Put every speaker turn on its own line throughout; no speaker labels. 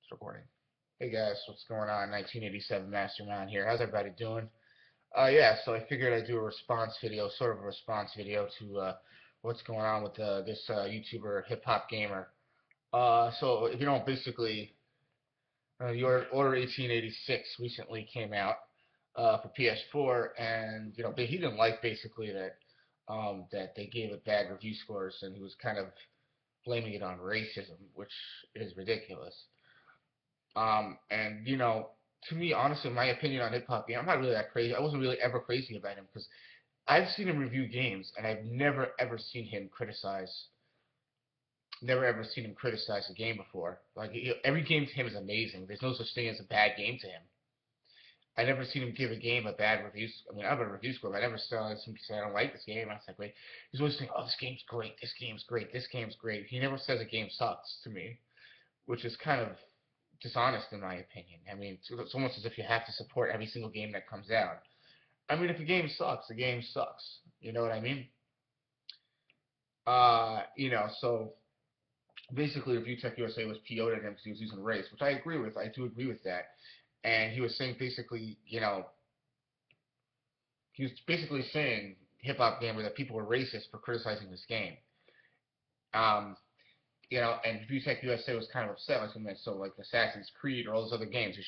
It's recording. Hey guys, what's going on? 1987 Mastermind here. How's everybody doing? Yeah, so I figured I'd do a response video, sort of a response video to what's going on with this YouTuber HipHopGamer. So if you don't, basically, the Order 1886 recently came out for PS4, and he didn't like basically that they gave it bad review scores, and he was kind of blaming it on racism, which is ridiculous. And to me, honestly, my opinion on hip hop, I'm not really that crazy. I wasn't really ever crazy about him because I've seen him review games, and I've never ever seen him criticize. Never ever seen him criticize a game before. Like every game to him is amazing. There's no such thing as a bad game to him. I never seen him give a game a bad review. I mean, I have a review score, but I never saw him say I don't like this game. I was like, wait, he's always saying, oh, this game's great, this game's great, this game's great. He never says a game sucks to me, which is kind of dishonest in my opinion. I mean, it's almost as if you have to support every single game that comes out. I mean, if a game sucks, the game sucks. You know what I mean? So basically, ReviewTechUSA was PO'd at him because he was using race, which I agree with. I do agree with that. And he was saying basically, he was basically saying HipHopGamer that people were racist for criticizing this game. Um, and ReviewTechUSA was kind of upset. Like, so like Assassin's Creed or all those other games, you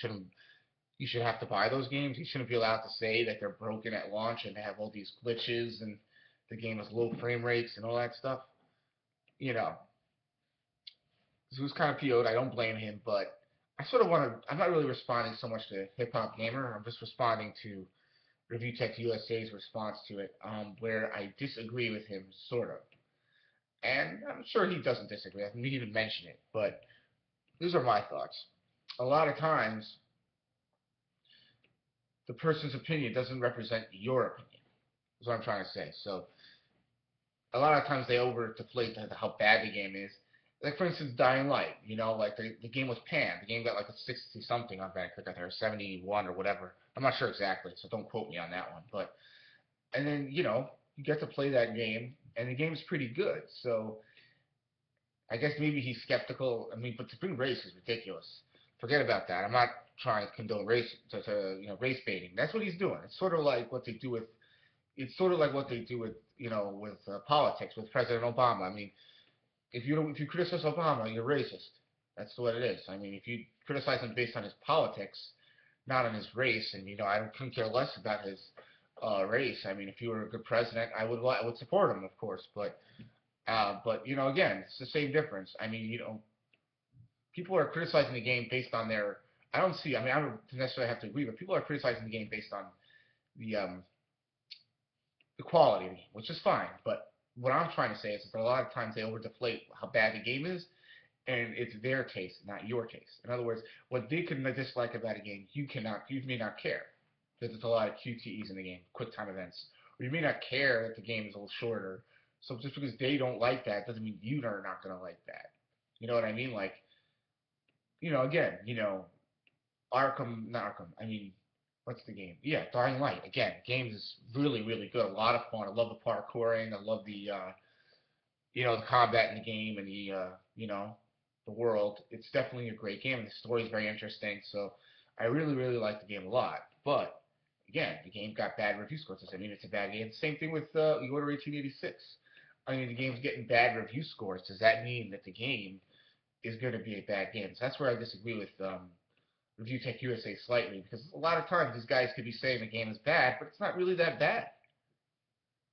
should have to buy those games. You shouldn't be allowed to say that they're broken at launch and they have all these glitches and the game has low frame rates and all that stuff. You know, so he was kind of PO'd. I don't blame him, but I sort of want to. I'm not really responding so much to HipHopGamer. I'm just responding to ReviewTechUSA's response to it, where I disagree with him, sort of. And I'm sure he doesn't disagree. I mean, he didn't mention it, but these are my thoughts. A lot of times, the person's opinion doesn't represent your opinion. Is what I'm trying to say. So a lot of times they over deflate how bad the game is. Like for instance, Dying Light. Like the game was panned. The game got like a 60 something on Metacritic, I think, or 71 or whatever. I'm not sure exactly, so don't quote me on that one. But and then you get to play that game, and the game's pretty good. So I guess maybe he's skeptical. I mean, but to bring race is ridiculous. Forget about that. I'm not trying to condone race to race baiting. That's what he's doing. It's sort of like what they do with politics with President Obama. I mean, if you criticize Obama, you're racist. That's what it is. I mean, if you criticize him based on his politics, not on his race, and couldn't care less about his race. I mean, if he were a good president, I would support him, of course. But again, it's the same difference. I mean, people are criticizing the game based on their. I don't see. I mean, I don't necessarily have to agree, but people are criticizing the game based on the um, the quality of the game, which is fine. But what I'm trying to say is that a lot of times they overdeflate how bad the game is, and it's their taste, not your taste. In other words, what they could dislike about a game, you may not care because there's a lot of QTEs in the game, quick time events, or you may not care that the game is a little shorter. So just because they don't like that doesn't mean you are not going to like that. You know what I mean? Like, again, not Arkham. I mean, what's the game? Yeah, Dying Light. Again, game is really, really good. A lot of fun. I love the parkouring. I love the combat in the game and the world. It's definitely a great game, and the story is very interesting. So I really, really like the game a lot. But again, the game got bad review scores. Does that mean it's a bad game? Same thing with the Order 1886. I mean, the game's getting bad review scores. Does that mean that the game is going to be a bad game? So that's where I disagree with ReviewTechUSA slightly, because a lot of times these guys could be saying the game is bad, but it's not really that bad.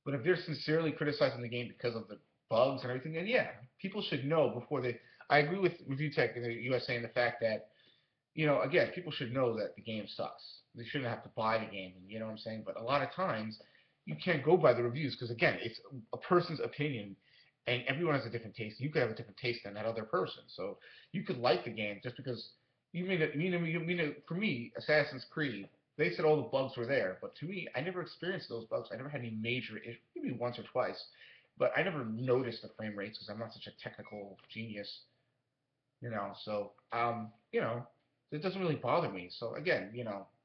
But if they're sincerely criticizing the game because of the bugs and everything, then yeah, people should know before they. I agree with ReviewTech and the USA in the fact that again, people should know that the game sucks. They shouldn't have to buy the game. You know what I'm saying? But a lot of times, you can't go by the reviews because again, it's a person's opinion, and everyone has a different taste. You could have a different taste than that other person. So you could like the game just because for me, Assassin's Creed. They said all the bugs were there, but to me, I never experienced those bugs. I never had any major issue, maybe once or twice, but I never noticed the frame rates because I'm not such a technical genius, So it doesn't really bother me. So again,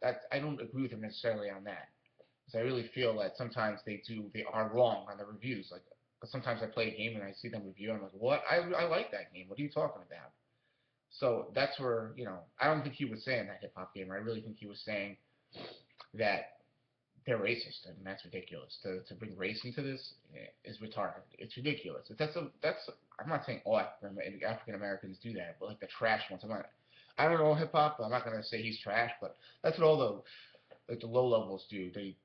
that I don't agree with him necessarily on that, because I really feel that sometimes they are wrong on the reviews. Like sometimes I play a game and I see them review, and I'm like, what? I like that game. What are you talking about? So that's where, I don't think he was saying that, HipHopGamer. I really think he was saying that they're racist, and that's ridiculous. To bring race into this is retarded. It's ridiculous. I'm not saying all African Americans do that, but like the trash ones. I don't know hip hop. I'm not gonna say he's trash, but that's what all the low levels do. The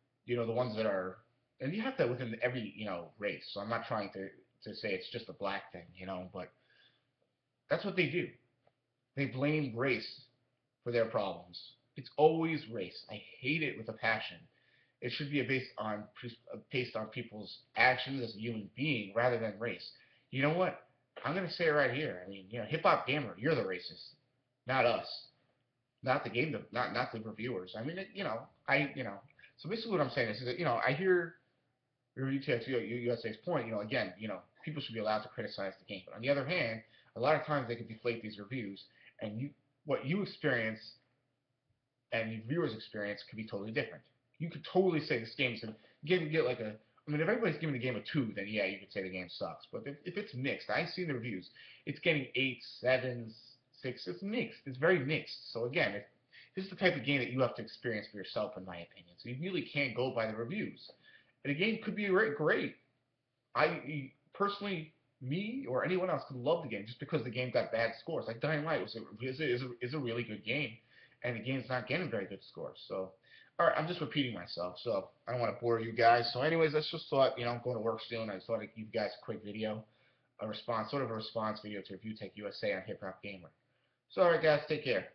ones that are, and you have that within every race. So I'm not trying to say it's just a black thing, but that's what they do. They blame race for their problems. It's always race. I hate it with a passion. It should be based on people's actions as a human being rather than race. You know what? I'm gonna say it right here. I mean, HipHopGamer, you're the racist, not us, not the game, not the reviewers. I mean, So basically, what I'm saying is that I hear ReviewTechUSA's point. Again, people should be allowed to criticize the game, but on the other hand, a lot of times they can deflate these reviews, and what you experience and the viewer's experience could be totally different. You could totally say this game's get like a. I mean, if everybody's giving the game a 2, then yeah, you could say the game sucks. But if it's mixed, I've seen the reviews. It's getting 8s, 7s, 6s. It's mixed. It's very mixed. So again, this is the type of game that you have to experience for yourself, in my opinion. So you really can't go by the reviews. And the game could be great. Personally, me or anyone else could love the game just because the game got bad scores. Like Dying Light is a really good game, and the game's not getting very good scores. So, all right, I'm just repeating myself, so I don't want to bore you guys. So, anyways, I just thought, I'm going to work soon. I just thought I'd give you guys a quick video, sort of a response video to Review Tech USA on HipHopGamer. So, all right, guys, take care.